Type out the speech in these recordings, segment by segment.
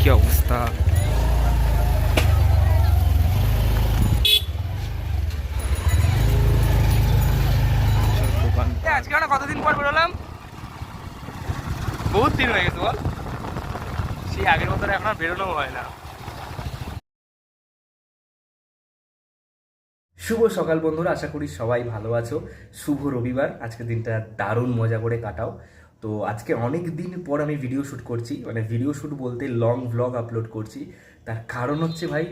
কি অবস্থা। আজকে আমরা কতদিন পর বেরোলাম, বহুত দিন হয়ে গেছে বল, সেই আগের মতো এখন আর বেরোনো হয় না। শুভ সকাল বন্ধুরা, আশা করি সবাই ভালো আছো। শুভ রবিবার, আজকের দিনটা দারুণ মজা করে কাটাও। তো আজকে অনেক দিন পর আমি ভিডিও শ্যুট করছি, মানে ভিডিও শ্যুট বলতে লং ভ্লগ আপলোড করছি। তার কারণ হচ্ছে ভাই,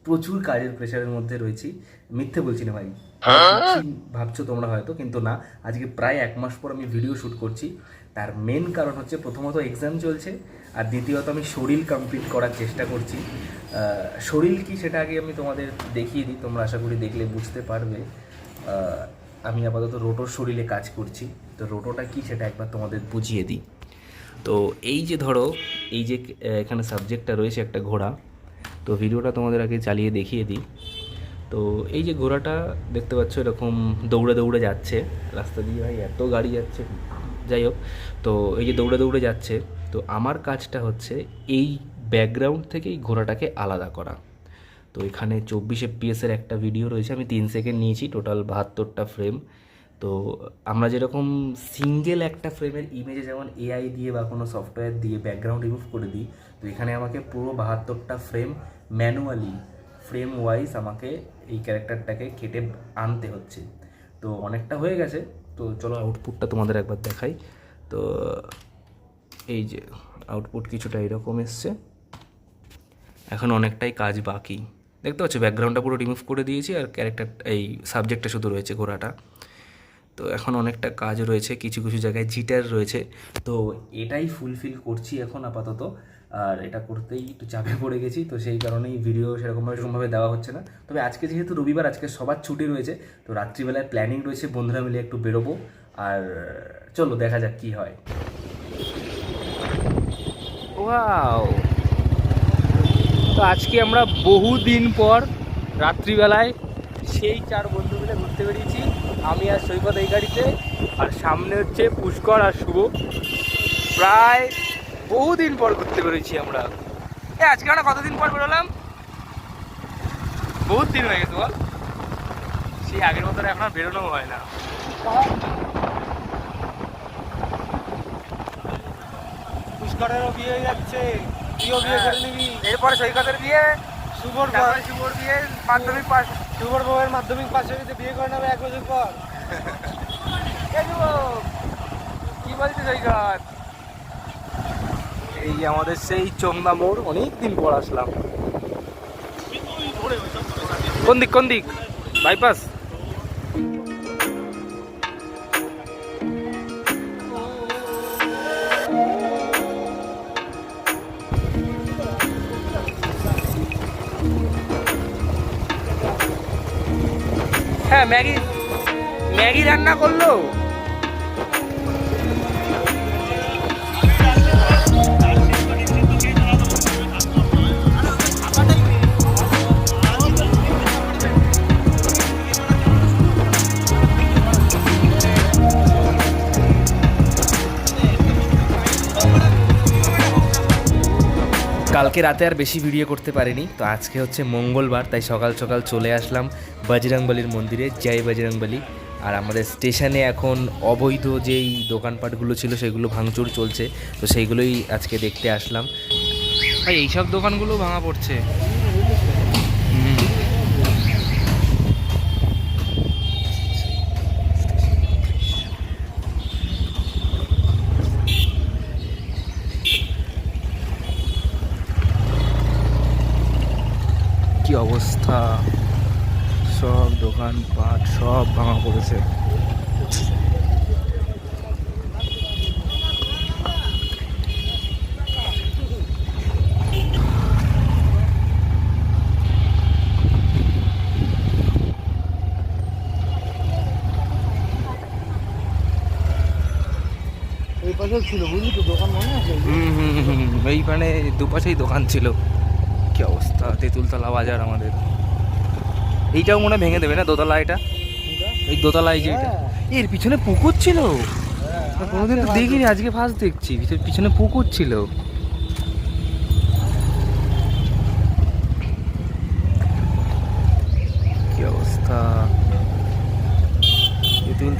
প্রচুর কাজের প্রেশারের মধ্যে রয়েছি। মিথ্যে বলছি না ভাই, ভাবছো তোমরা হয়তো, কিন্তু না। আজকে প্রায় 1 মাস পর আমি ভিডিও শ্যুট করছি। তার মেন কারণ হচ্ছে, প্রথমত এক্সাম চলছে, আর দ্বিতীয়ত আমি শরীর কমপ্লিট করার চেষ্টা করছি। শরীর কি সেটা আগে আমি তোমাদের দেখিয়ে দিই, তোমরা আশা করি দেখলে বুঝতে পারবে। আমি আপাতত রোটোর শরীরে কাজ করছি, তো রোটোটা কি সেটা একবার তোমাদের বুঝিয়ে দিই। তো এই যে ধরো, এই যে এখানে সাবজেক্টটা রয়েছে একটা ঘোড়া, তো ভিডিওটা তোমাদের আগে চালিয়ে দেখিয়ে দিই। তো এই যে ঘোড়াটা দেখতে পাচ্ছ, এরকম দৌড়ে দৌড়ে যাচ্ছে রাস্তা দিয়ে। ভাই এত গাড়ি যাচ্ছে, যাই হোক। তো এই যে দৌড়ে দৌড়ে যাচ্ছে, তো আমার কাজটা হচ্ছে এই ব্যাকগ্রাউন্ড থেকে এই ঘোড়াটাকে আলাদা করা। তো এখানে 24 FPS একটা ভিডিও রয়েছে, আমি 3 সেকেন্ড নিয়েছি, টোটাল 72টা ফ্রেম। তো আমরা যেরকম সিঙ্গেল একটা ফ্রেমের ইমেজে যেমন এআই দিয়ে বা কোনো সফটওয়্যার দিয়ে ব্যাকগ্রাউন্ড রিমুভ করে দিই, তো এখানে আমাকে পুরো 72টা ফ্রেম ম্যানুয়ালি ফ্রেম ওয়াইজ আমাকে এই ক্যারেক্টারটাকে কেটে আনতে হচ্ছে। তো অনেকটা হয়ে গেছে, তো চলো আউটপুটটা তোমাদের একবার দেখাই। তো এই যে আউটপুট কিছুটা এরকম এসছে। এখন অনেকটাই কাজ বাকি, দেখতে পাচ্ছ ব্যাকগ্রাউন্ডটা পুরো রিমুভ করে দিয়েছি, আর ক্যারেক্টার এই সাবজেক্টটা শুধু রয়েছে, ঘোড়াটা। তো এখন অনেকটা কাজ রয়েছে, কিছু কিছু জায়গায় জিটার রয়েছে, তো এটাই ফুলফিল করছি এখন আপাতত। আর এটা করতেই একটু চাপে পড়ে গেছি, তো সেই কারণেই ভিডিও সেরকমভাবে দেওয়া হচ্ছে না। তবে আজকে যেহেতু রবিবার, আজকে সবার ছুটি রয়েছে, তো রাত্রিবেলায় প্ল্যানিং রয়েছে বন্ধুরা মিলে একটু বেরোবো। আর চলো দেখা যাক কী হয়। ওয়াও, তো আজকে আমরা বহুদিন পর রাত্রিবেলায় সেই 4 বন্ধু মিলে ঘুরতে বেরিয়েছি। আমি আর সৈকত এই গাড়িতে, আর সামনে হচ্ছে পুষ্কর আর শুভ। প্রায় বহুদিন পর ঘুরতে বেরিয়েছি আমরা। আজকে আমরা কতদিন পর বেরোলাম, বহুত দিন হয়ে গেছে বল, সেই আগের মতো এখন আর বেরোনো হয় না। পুষ্করেরও বিয়ে হয়ে যাচ্ছে, তুইও বিয়ে করে নিবি। এরপরে সৈকতের বিয়ে, শুভর শুভর বিয়ে, মাধ্যমিক পাস, শুভর বউয়ের মাধ্যমিক পাশ হয়ে বিয়ে করে নেবে 1 বছর পর। কি বলছিস সৈকত? এই আমাদের সেই চোংদা মোড়, অনেক দিন পর আসলাম। কোন দিক কোন দিক? বাইপাস। হ্যাঁ, ম্যাগি ম্যাগি রান্না করলো। কালকে রাতে আর বেশি ভিডিও করতে পারিনি, তো আজকে হচ্ছে মঙ্গলবার, তাই সকাল সকাল চলে আসলাম বজরংবলির মন্দিরে। জয় বজরংবলী। আর আমাদের স্টেশনে এখন অবৈধ যেই দোকানপাটগুলো ছিল সেগুলো ভাঙচুর চলছে, তো সেইগুলোই আজকে দেখতে আসলাম। ভাই এইসব দোকানগুলো ভাঙা পড়ছে। কি অবস্থা, সব দোকানপাট সব ভাঙা পড়েছে। এই পাশে ছিল বুঝলি তো দোকান, মনে আছে? এইখানে দুপাশেই দোকান ছিল। কি অবস্থা, তেঁতুলতলা বাজার আমাদের। এইটাও মনে ভেঙে দেবে না, দোতলা এটা, এই দোতলায় যে এটা। এর পিছনে পুকুর ছিল, কোনোদিন তো দেখিনি, আজকে ফার্স্ট দেখছি পিছনে পুকুর ছিল।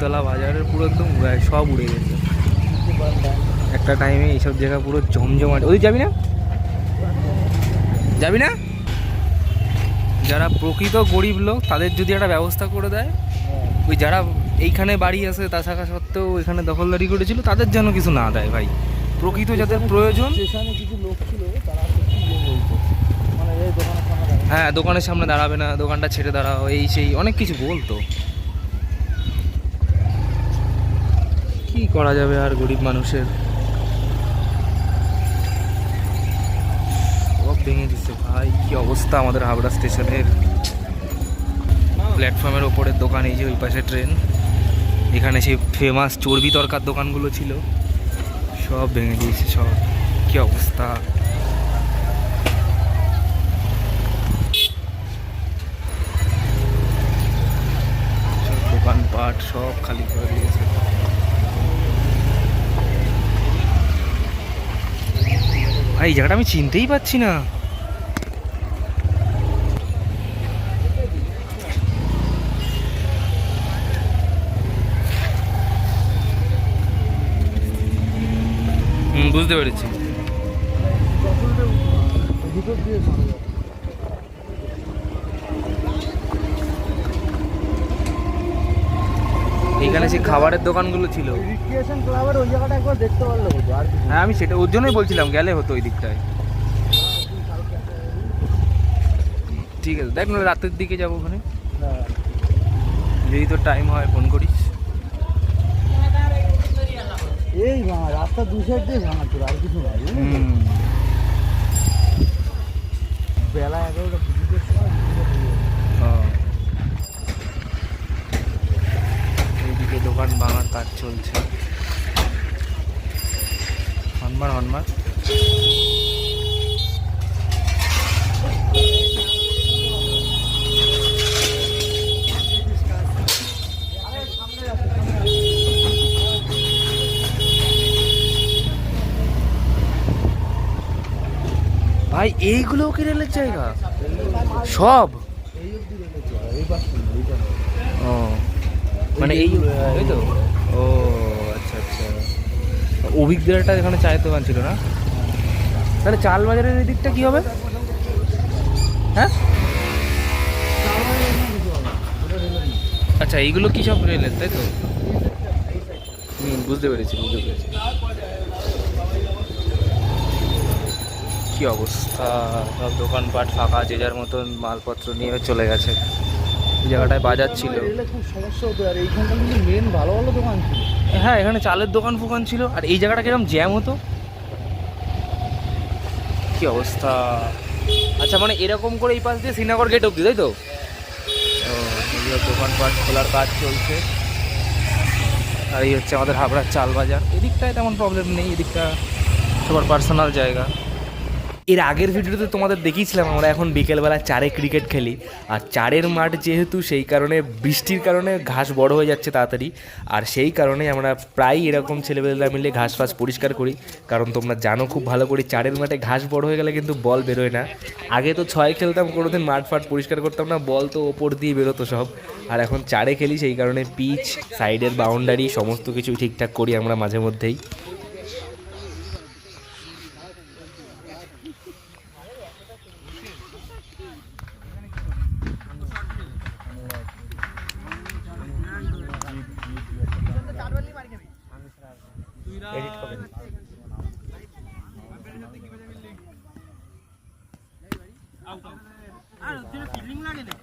শিবতলা বাজারের পুরো একদম সব উড়ে গেছে একটা টাইমে। এইসব জায়গা পুরো জমজমাট। ওই যাবি না, যাবি না? যারা প্রকৃত গরিব লোক তাদের যদি একটা ব্যবস্থা করে দেয়, ওই যারা এইখানে বাড়ি আছে তা থাকা সত্ত্বেও এখানে দখলদারি করেছিল তাদের যেন কিছু না দেয় ভাই। প্রকৃত যাদের প্রয়োজন, স্টেশনে কিছু লোক ছিল তারা বলতো মানে এই দোকানের সামনে হ্যাঁ দোকানের সামনে দাঁড়াবে না, দোকানটা ছেড়ে দাঁড়াও, এই সেই অনেক কিছু বলতো। কি করা যাবে আর গরিব মানুষের, সব ভেঙে দিচ্ছে ভাই। কি অবস্থা আমাদের হাবড়া স্টেশনের। প্ল্যাটফর্মের ওপরের দোকান, এই যে ওই পাশে ট্রেন, এখানে সেই ফেমাস চর্বি তরকার দোকানগুলো ছিল, সব ভেঙে দিয়েছে সব। কি অবস্থা। সব দোকানপাট সব খালি করে দিয়েছে। ভাই এই জায়গাটা আমি চিনতেই পাচ্ছি না। বুঝতে পেরেছি। ভিতর দিয়ে এইখানে সেই খাবারের দোকানগুলো ছিল। রিক্রিয়েশন ক্লাবের ওই জায়গাটা একবার দেখতে পারলে হতো আর কিছু। হ্যাঁ আমি সেটা ওর জন্যই বলছিলাম, গেলে হতো ওই দিকটায়। ঠিক আছে দেখ, না রাতের দিকে যাবো ওখানে, যদি তোর টাইম হয় ফোন করিস। এই রাস্তা দু সাইড দিয়ে ভাঙা ছিল আর কিছু নয়। বেলা 11টা পুজোর সময় এইদিকে দোকান ভাঙার কাজ চলছে। হনমার হনমার ভাই, এইগুলোও কি রেলের জায়গা সব? ও মানে এই এই তো। ও আচ্ছা আচ্ছা। অভিজ্ঞতাটা এখানে চায়ের দোকান ছিল না? তাহলে চাল বাজারের এই দিকটা কি হবে? হ্যাঁ আচ্ছা, এইগুলো কি সব রেলের তাই তো? বুঝতে পেরেছি বুঝতে পেরেছি। কি অবস্থা, সব দোকানপাট ফাঁকা, যে যার মতন মালপত্র নিয়ে চলে গেছে। এই জায়গাটায় বাজার ছিল। খুব সমস্যা হতো আর এইখানটা কিন্তু মেন ভালো ভালো দোকান ছিল। হ্যাঁ এখানে চালের দোকান ফোকান ছিল, আর এই জায়গাটা কিরকম জ্যাম হতো। কি অবস্থা। আচ্ছা মানে এরকম করে এই পাশ দিয়ে শ্রীনগর গেট অব্দি তাই তো? ও এগুলো দোকানপাট খোলার কাজ চলছে। আর এই হচ্ছে আমাদের হাবড়ার চাল বাজার। এদিকটায় তেমন প্রবলেম নেই, এদিকটা সবার পার্সোনাল জায়গা। এর আগের ভিডিওতে তোমাদের দেখিয়েছিলাম আমরা এখন বিকেলবেলা চারে ক্রিকেট খেলি। আর চারের মাঠ যেহেতু, সেই কারণে বৃষ্টির কারণে ঘাস বড় হয়ে যাচ্ছে তাড়াতাড়ি। আর সেই কারণে আমরা প্রায় এরকম ছেলেবেলা মিলে ঘাস ফাস পরিষ্কার করি। কারণ তোমরা জানো খুব ভালো করে, চারের মাঠে ঘাস বড় হয়ে গেলে কিন্তু বল বেরোয় না। আগে তো ছয় খেলতাম, কোনোদিন মাঠ ফাট পরিষ্কার করতাম না, বল তো ওপর দিয়ে বেরোতো সব। আর এখন চারে খেলি, সেই কারণে পিচ, সাইডের বাউন্ডারি সমস্ত কিছু ঠিকঠাক করি আমরা মাঝে মধ্যেই। এডিট করবেন। আর ফিলিং লাগে না।